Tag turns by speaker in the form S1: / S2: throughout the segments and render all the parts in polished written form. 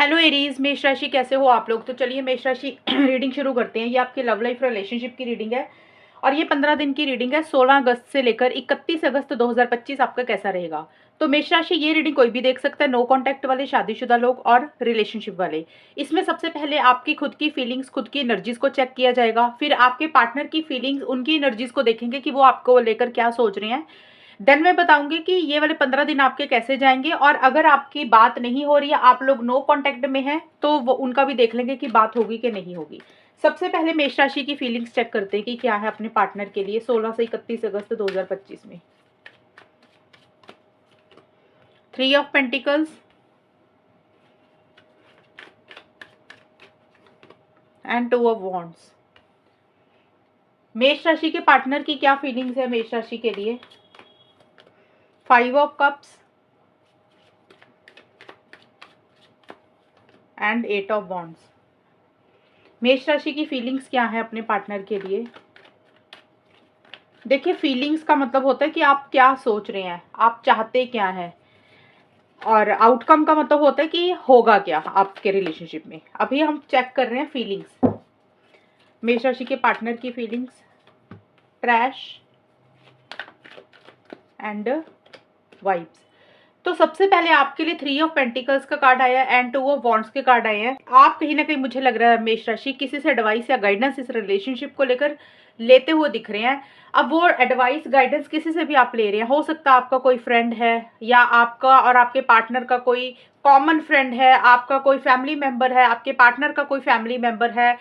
S1: Hello Aries, मेष राशि कैसे हो आप लोग। तो चलिए मेष राशि रीडिंग शुरू करते हैं। ये आपकी लव लाइफ रिलेशनशिप की रीडिंग है और ये 15 दिन की रीडिंग है। 16 अगस्त से लेकर 31 अगस्त 2025 आपका कैसा रहेगा। तो मेष राशि ये रीडिंग कोई भी देख सकता है, नो कॉन्टैक्ट वाले, शादीशुदा लोग और रिलेशनशिप वाले। इसमें सबसे पहले आपकी खुद की फीलिंग्स, खुद की एनर्जीज को चेक किया जाएगा। फिर आपके पार्टनर की फीलिंग्स, उनकी एनर्जीज को देखेंगे कि वो आपको लेकर क्या सोच रहे हैं। देन मैं बताऊंगी कि ये वाले 15 दिन आपके कैसे जाएंगे। और अगर आपकी बात नहीं हो रही है, आप लोग नो कांटेक्ट में हैं, तो वो उनका भी देख लेंगे कि बात होगी कि नहीं होगी। सबसे पहले मेष राशि की फीलिंग्स चेक करते हैं कि क्या है अपने पार्टनर के लिए 16 से 31 अगस्त 2025 में। 3 of pentacles and 2 of wands. मेष राशि के पार्टनर की क्या फीलिंग्स है मेष राशि के लिए। 5 of cups and 8 of wands. मेष राशि की फीलिंग्स क्या है अपने पार्टनर के लिए। देखिए, फीलिंग्स का मतलब होता है कि आप क्या सोच रहे हैं, आप चाहते क्या हैं, और आउटकम का मतलब होता है कि होगा क्या आपके रिलेशनशिप में। अभी हम चेक कर रहे हैं फीलिंग्स, मेष राशि के पार्टनर की फीलिंग्स। Trash and vibes. तो सबसे पहले आपके लिए 3 ऑफ पेंटिकल्स का कार्ड आया एंड 2 ऑफ वॉन्ड्स के कार्ड आए हैं। आप कहीं ना कहीं, मुझे लग रहा है मेष राशि, किसी से एडवाइस या गाइडेंस इस रिलेशनशिप को लेकर लेते हुए दिख रहे हैं। अब वो एडवाइस गाइडेंस किसी से भी आप ले रहे हैं, हो सकता है आपका कोई फ्रेंड है, या आपका और आपके पार्टनर का कोई कॉमन फ्रेंड है, आपका कोई फैमिली मेंबर है, आपके पार्टनर का कोई फैमिली मेंबर है।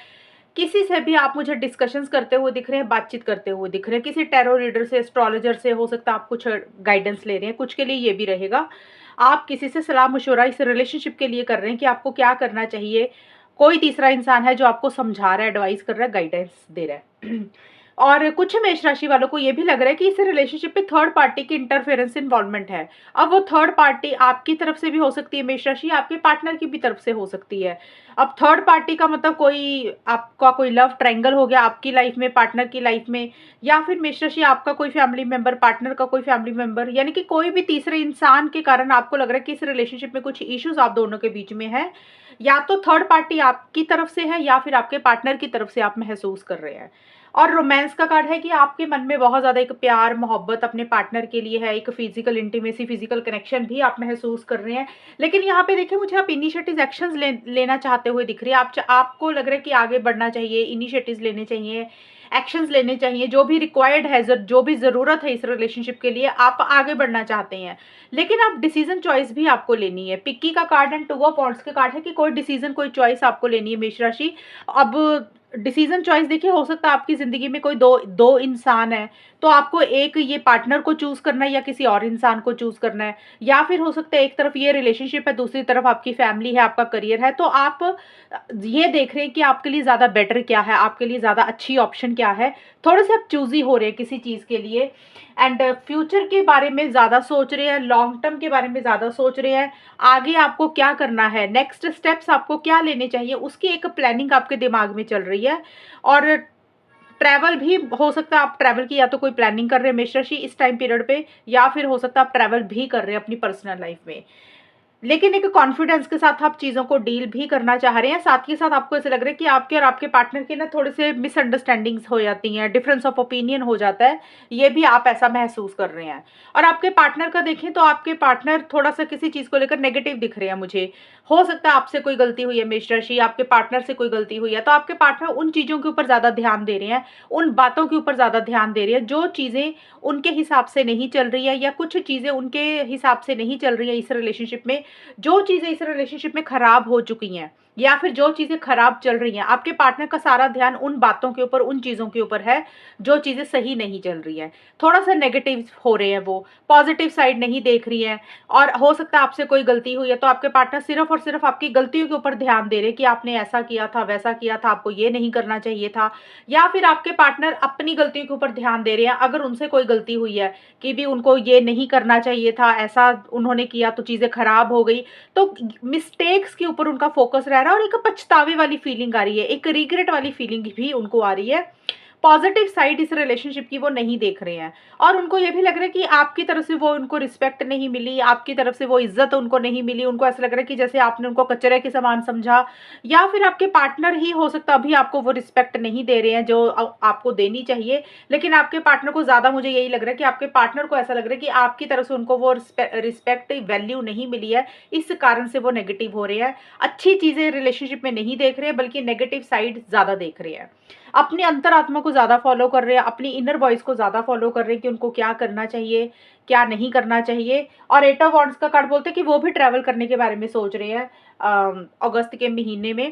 S1: किसी से भी आप मुझे डिस्कशंस करते हुए दिख रहे हैं, बातचीत करते हुए दिख रहे हैं। किसी टैरो रीडर से, एस्ट्रोलॉजर से हो सकता है आप कुछ गाइडेंस ले रहे हैं। कुछ के लिए ये भी रहेगा, आप किसी से सलाह मशवरा इस रिलेशनशिप के लिए कर रहे हैं कि आपको क्या करना चाहिए। कोई तीसरा इंसान है जो आपको समझा रहा है, एडवाइस कर रहा है, गाइडेंस दे रहा है। और कुछ मेष राशि वालों को ये भी लग रहा है कि इस रिलेशनशिप में थर्ड पार्टी की इंटरफेरेंस, इन्वॉल्वमेंट है। अब वो थर्ड पार्टी आपकी तरफ से भी हो सकती है मेष राशि, आपके पार्टनर की भी तरफ से हो सकती है। अब थर्ड पार्टी का मतलब कोई आपका कोई लव ट्रायंगल हो गया आपकी लाइफ में, पार्टनर की लाइफ में, या फिर मेष राशि आपका कोई फैमिली मेंबर, पार्टनर का कोई फैमिली मेंबर, यानी कि कोई भी तीसरे इंसान के कारण आपको लग रहा है कि इस रिलेशनशिप में कुछ इश्यूज आप दोनों के बीच में है। या तो थर्ड पार्टी आपकी तरफ से है या फिर आपके पार्टनर की तरफ से आप महसूस कर रहे हैं। और रोमांस का कार्ड है कि आपके मन में बहुत ज़्यादा एक प्यार मोहब्बत अपने पार्टनर के लिए है, एक फिजिकल इंटीमेसी, फिजिकल कनेक्शन भी आप महसूस कर रहे हैं। लेकिन यहाँ पे देखिए, मुझे आप इनिशिएटिव एक्शंस लेना चाहते हुए दिख रही है। आपको लग रहा है कि आगे बढ़ना चाहिए, इनिशिएटिव्स लेने चाहिए, एक्शंस लेने चाहिए, जो भी रिक्वायर्ड है, जो भी ज़रूरत है इस रिलेशनशिप के लिए, आप आगे बढ़ना चाहते हैं। लेकिन आप डिसीजन चॉइस भी आपको लेनी है। पिक्की का कार्ड एंड 2 ऑफ वॉन्ड्स के कार्ड है कि कोई डिसीजन, कोई चॉइस आपको लेनी है मेष राशि। अब डिसीजन चॉइस देखिए, हो सकता है आपकी ज़िंदगी में कोई दो दो इंसान है, तो आपको एक ये पार्टनर को चूज़ करना है या किसी और इंसान को चूज़ करना है। या फिर हो सकता है एक तरफ ये रिलेशनशिप है, दूसरी तरफ आपकी फैमिली है, आपका करियर है। तो आप ये देख रहे हैं कि आपके लिए ज़्यादा बेटर क्या है, आपके लिए ज़्यादा अच्छी ऑप्शन क्या है। थोड़े से आप चूज़ी हो रहे हैं किसी चीज़ के लिए। एंड फ्यूचर के बारे में ज़्यादा सोच रहे हैं, लॉन्ग टर्म के बारे में ज़्यादा सोच रहे हैं। आगे आपको क्या करना है, नेक्स्ट स्टेप्स आपको क्या लेने चाहिए, उसकी एक प्लानिंग आपके दिमाग में चल रही है। और ट्रैवल भी हो सकता है, आप ट्रैवल की या तो कोई प्लानिंग कर रहे हैं मेष राशि इस टाइम पीरियड पे, या फिर हो सकता है आप ट्रैवल भी कर रहे हैं अपनी पर्सनल लाइफ में। लेकिन एक कॉन्फिडेंस के साथ आप चीज़ों को डील भी करना चाह रहे हैं। साथ ही साथ आपको ऐसा लग रहा है कि आपके और आपके पार्टनर के ना थोड़े से मिसअंडरस्टैंडिंग्स हो जाती हैं, डिफरेंस ऑफ ओपिनियन हो जाता है। ये भी आप ऐसा महसूस कर रहे हैं। और आपके पार्टनर का देखें तो आपके पार्टनर थोड़ा सा किसी चीज़ को लेकर नेगेटिव दिख रहे हैं मुझे। हो सकता है आपसे कोई गलती हुई है मेष राशि, आपके पार्टनर से कोई गलती हुई है, तो आपके पार्टनर उन चीज़ों के ऊपर ज़्यादा ध्यान दे रहे हैं, उन बातों के ऊपर ज़्यादा ध्यान दे रहे हैं जो चीज़ें उनके हिसाब से नहीं चल रही है, या कुछ चीज़ें उनके हिसाब से नहीं चल रही है इस रिलेशनशिप में। जो चीज़ें इस रिलेशनशिप में खराब हो चुकी हैं, या फिर जो चीज़ें खराब चल रही हैं, आपके पार्टनर का सारा ध्यान उन बातों के ऊपर, उन चीज़ों के ऊपर है जो चीज़ें सही नहीं चल रही हैं। थोड़ा सा नेगेटिव हो रहे हैं, वो पॉजिटिव साइड नहीं देख रही हैं। और हो सकता है आपसे कोई गलती हुई है, तो आपके पार्टनर सिर्फ और सिर्फ आपकी गलतियों के ऊपर ध्यान दे रहे हैं कि आपने ऐसा किया था, वैसा किया था, आपको ये नहीं करना चाहिए था। या फिर आपके पार्टनर अपनी गलतियों के ऊपर ध्यान दे रहे हैं, अगर उनसे कोई गलती हुई है कि भी उनको ये नहीं करना चाहिए था, ऐसा उन्होंने किया तो चीज़ें खराब हो गई। तो मिस्टेक्स के ऊपर उनका फोकस रह रहा है, और एक पछतावे वाली फीलिंग आ रही है, एक रिग्रेट वाली फीलिंग भी उनको आ रही है। पॉजिटिव साइड इस रिलेशनशिप की वो नहीं देख रहे हैं, और उनको ये भी लग रहा है कि आपकी तरफ से वो उनको रिस्पेक्ट नहीं मिली, आपकी तरफ से वो इज्जत उनको नहीं मिली। उनको ऐसा लग रहा है कि जैसे आपने उनको कचरे के समान समझा, या फिर आपके पार्टनर ही हो सकता अभी आपको वो रिस्पेक्ट नहीं दे रहे हैं जो आपको देनी चाहिए। लेकिन आपके पार्टनर को ज़्यादा मुझे यही लग रहा है कि आपके पार्टनर को ऐसा लग रहा है कि आपकी तरफ से उनको वो रिस्पेक्ट वैल्यू नहीं मिली है, इस कारण से वो नेगेटिव हो रहे हैं। अच्छी चीज़ें रिलेशनशिप में नहीं देख रहे हैं, बल्कि नेगेटिव साइड ज़्यादा देख रहे हैं। अपनी अंतरात्मा को ज़्यादा फॉलो कर रहे हैं, अपनी इनर वॉइस को ज़्यादा फॉलो कर रहे हैं कि उनको क्या करना चाहिए, क्या नहीं करना चाहिए। और एट ऑफ वॉन्ड्स का कार्ड बोलते हैं कि वो भी ट्रैवल करने के बारे में सोच रहे हैं अगस्त के महीने में।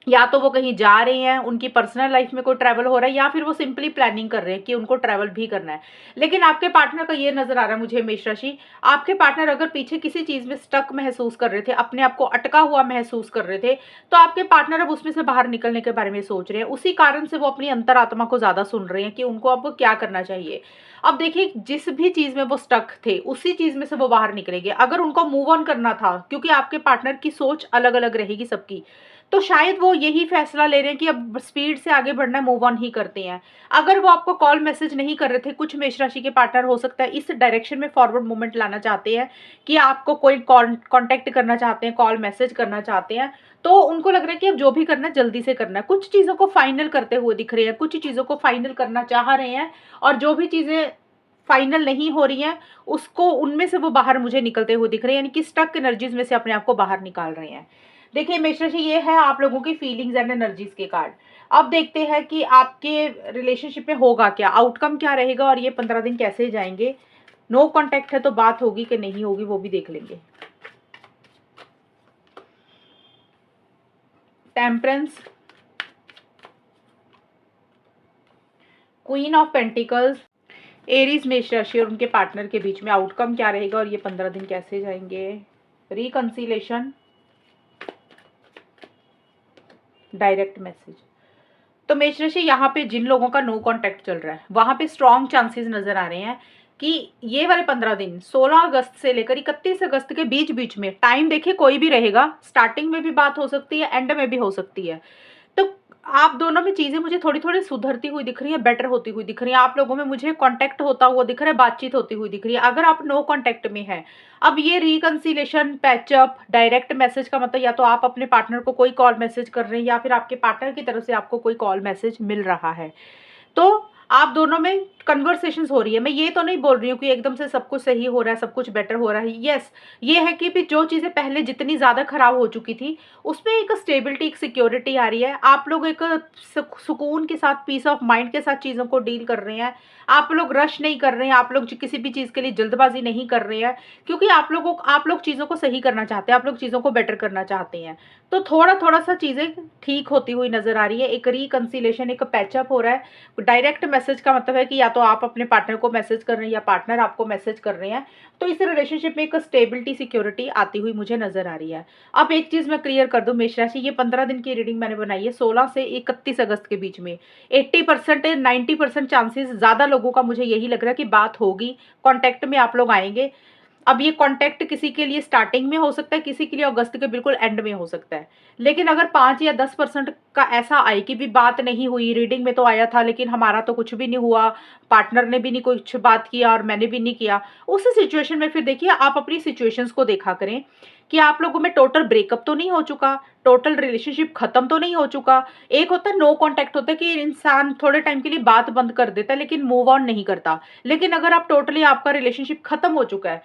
S1: या तो वो कहीं जा रहे हैं, उनकी पर्सनल लाइफ में कोई ट्रैवल हो रहा है, या फिर वो सिंपली प्लानिंग कर रहे हैं कि उनको ट्रैवल भी करना है। लेकिन आपके पार्टनर का ये नजर आ रहा है मुझे मेष राशि, आपके पार्टनर अगर पीछे किसी चीज में स्टक महसूस कर रहे थे, अपने आप को अटका हुआ महसूस कर रहे थे, तो आपके पार्टनर अब उसमें से बाहर निकलने के बारे में सोच रहे हैं। उसी कारण से वो अपनी अंतरात्मा को ज्यादा सुन रहे हैं कि उनको अब क्या करना चाहिए। अब देखिए, जिस भी चीज में वो स्टक थे उसी चीज में से वो बाहर निकलेंगे। अगर उनको मूव ऑन करना था, क्योंकि आपके पार्टनर की सोच अलग अलग रहेगी सबकी, तो शायद वो यही फैसला ले रहे हैं कि अब स्पीड से आगे बढ़ना है, मूव ऑन ही करते हैं। अगर वो आपको कॉल मैसेज नहीं कर रहे थे, कुछ मेष राशि के पार्टनर हो सकता है इस डायरेक्शन में फॉरवर्ड मूवमेंट लाना चाहते हैं कि आपको कोई कांटेक्ट करना चाहते हैं, कॉल मैसेज करना चाहते हैं, तो उनको लग रहा है कि अब जो भी करना है जल्दी से करना है। कुछ चीज़ों को फाइनल करते हुए दिख रहे हैं, कुछ चीज़ों को फाइनल करना चाह रहे हैं, और जो भी चीज़ें फाइनल नहीं हो रही हैं उसको, उनमें से वो बाहर मुझे निकलते हुए दिख रहे हैं, यानी कि स्टक एनर्जीज में से अपने आप को बाहर निकाल रहे हैं। देखिए मेष राशि, ये है आप लोगों की फीलिंग्स एंड एनर्जीज के कार्ड। अब देखते हैं कि आपके रिलेशनशिप में होगा क्या, आउटकम क्या रहेगा, और ये 15 दिन कैसे जाएंगे। नो कांटेक्ट है तो बात होगी कि नहीं होगी वो भी देख लेंगे। Temperance, queen of pentacles, Aries मेष राशि और उनके पार्टनर के बीच में आउटकम क्या रहेगा, और ये 15 दिन कैसे जाएंगे। Reconciliation, direct message. तो मेष राशि, यहाँ पे जिन लोगों का नो कांटेक्ट चल रहा है वहां पे स्ट्रॉन्ग चांसेस नजर आ रहे हैं कि ये वाले 15 दिन 16 अगस्त से लेकर 31 अगस्त के बीच बीच में, टाइम देखिए कोई भी रहेगा, स्टार्टिंग में भी बात हो सकती है, एंड में भी हो सकती है। तो आप दोनों में चीजें मुझे थोड़ी थोड़ी सुधरती हुई दिख रही है, बेटर होती हुई दिख रही है। आप लोगों में मुझे कांटेक्ट होता हुआ दिख रहा है, बातचीत होती हुई दिख रही है। अगर आप नो कांटेक्ट में हैं, अब ये रिकंसिलेशन, पैचअप, डायरेक्ट मैसेज का मतलब या तो आप अपने पार्टनर को कोई कॉल मैसेज कर रहे हैं, या फिर आपके पार्टनर की तरफ से आपको कोई कॉल मैसेज मिल रहा है। तो आप दोनों में कन्वर्सेशंस हो रही है। मैं ये तो नहीं बोल रही हूँ कि एकदम से सब कुछ सही हो रहा है, सब कुछ बेटर हो रहा है। यस, ये है कि भी जो चीज़ें पहले जितनी ज़्यादा खराब हो चुकी थी उसमें एक स्टेबिलिटी, एक सिक्योरिटी आ रही है। आप लोग एक सुकून के साथ, पीस ऑफ माइंड के साथ चीज़ों को डील कर रहे हैं। आप लोग रश नहीं कर रहे हैं, आप लोग किसी भी चीज़ के लिए जल्दबाजी नहीं कर रहे हैं, क्योंकि आप लोग चीज़ों को सही करना चाहते हैं, आप लोग चीज़ों को बेटर करना चाहते हैं। तो थोड़ा थोड़ा सा चीज़ें ठीक होती हुई नजर आ रही है। एक रिकंसिलेशन, एक पैचअप हो रहा है। डायरेक्ट मैसेज का मतलब है कि या तो आप अपने पार्टनर को मैसेज कर रहे हैं या पार्टनर आपको मैसेज कर रहे हैं। तो इस रिलेशनशिप में एक स्टेबिलिटी, सिक्योरिटी आती हुई मुझे नजर आ रही है। अब एक चीज मैं क्लियर कर दूं मेष राशि, ये 15 दिन की रीडिंग मैंने बनाई है 16 से 31 अगस्त के बीच में। 80% 90% चांसेस, ज्यादा लोगों का मुझे यही लग रहा है कि बात होगी, कॉन्टेक्ट में आप लोग आएंगे। अब ये कांटेक्ट किसी के लिए स्टार्टिंग में हो सकता है, किसी के लिए अगस्त के बिल्कुल एंड में हो सकता है। लेकिन अगर 5 या 10% का ऐसा आए कि भी बात नहीं हुई, रीडिंग में तो आया था लेकिन हमारा तो कुछ भी नहीं हुआ, पार्टनर ने भी नहीं कुछ बात किया और मैंने भी नहीं किया, उस सिचुएशन में फिर देखिए आप अपनी सिचुएशंस को देखा करें कि आप लोगों में टोटल ब्रेकअप तो नहीं हो चुका, टोटल रिलेशनशिप खत्म तो नहीं हो चुका। एक होता है नो कांटेक्ट, होता है कि इंसान थोड़े टाइम के लिए बात बंद कर देता है लेकिन मूव ऑन नहीं करता। लेकिन अगर आप टोटली, आपका रिलेशनशिप खत्म हो चुका है,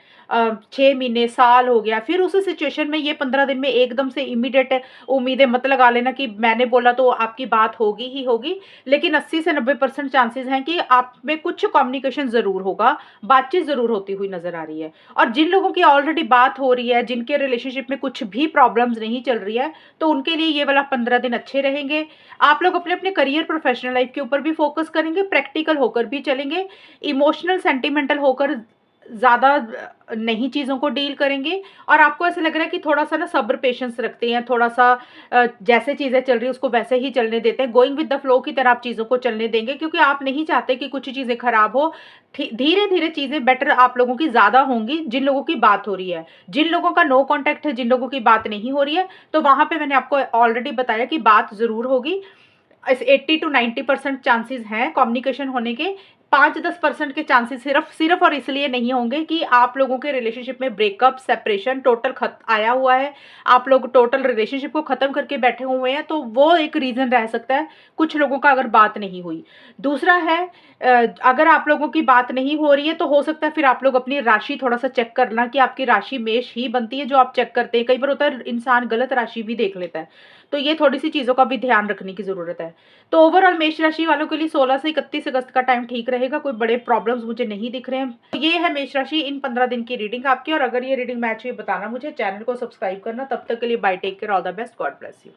S1: 6 महीने, साल हो गया, फिर उस सिचुएशन में ये 15 दिन में एकदम से इमीडिएट उम्मीदें मत लगा लेना कि मैंने बोला तो आपकी बात होगी ही होगी। लेकिन 80 से 90% चांसेस हैं कि आप में कुछ कम्युनिकेशन जरूर होगा, बातचीत जरूर होती हुई नजर आ रही है। और जिन लोगों की ऑलरेडी बात हो रही है, जिनके रिलेशनशिप में कुछ भी प्रॉब्लम्स नहीं चल रही है, तो उनके लिए ये वाला 15 दिन अच्छे रहेंगे। आप लोग अपने अपने करियर, प्रोफेशनल लाइफ के ऊपर भी फोकस करेंगे, प्रैक्टिकल होकर भी चलेंगे, इमोशनल, सेंटिमेंटल होकर ज्यादा नहीं चीजों को डील करेंगे। और आपको ऐसा लग रहा है कि थोड़ा सा ना सब्र, पेशेंस रखते हैं, थोड़ा सा जैसे चीजें चल रही है उसको वैसे ही चलने देते हैं, गोइंग विद द फ्लो की तरह आप चीजों को चलने देंगे, क्योंकि आप नहीं चाहते कि कुछ चीजें खराब हो। धीरे धीरे चीजें बेटर आप लोगों की ज्यादा होंगी जिन लोगों की बात हो रही है। जिन लोगों का नो कांटेक्ट है, जिन लोगों की बात नहीं हो रही है, तो वहां पे मैंने आपको ऑलरेडी बताया कि बात जरूर होगी। इस 80 टू 90% चांसेस हैं कम्युनिकेशन होने के। 5-10% के चांसेस सिर्फ और इसलिए नहीं होंगे कि आप लोगों के रिलेशनशिप में ब्रेकअप, सेपरेशन टोटल आया हुआ है, आप लोग टोटल रिलेशनशिप को खत्म करके बैठे हुए हैं, तो वो एक रीजन रह सकता है कुछ लोगों का, अगर बात नहीं हुई। दूसरा है, अगर आप लोगों की बात नहीं हो रही है तो हो सकता है फिर आप लोग अपनी राशि थोड़ा सा चेक करना कि आपकी राशि मेष ही बनती है जो आप चेक करते हैं। कई बार होता है इंसान गलत राशि भी देख लेता है, तो ये थोड़ी सी चीजों का भी ध्यान रखने की जरूरत है। तो ओवरऑल मेष राशि वालों के लिए 16 से 31 अगस्त का टाइम ठीक रहेगा, कोई बड़े प्रॉब्लम्स मुझे नहीं दिख रहे हैं। तो ये है मेष राशि इन 15 दिन की रीडिंग आपकी, और अगर ये रीडिंग मैच हुई बताना मुझे, चैनल को सब्सक्राइब करना। तब तक के लिए bye, take care, all the best, God bless you.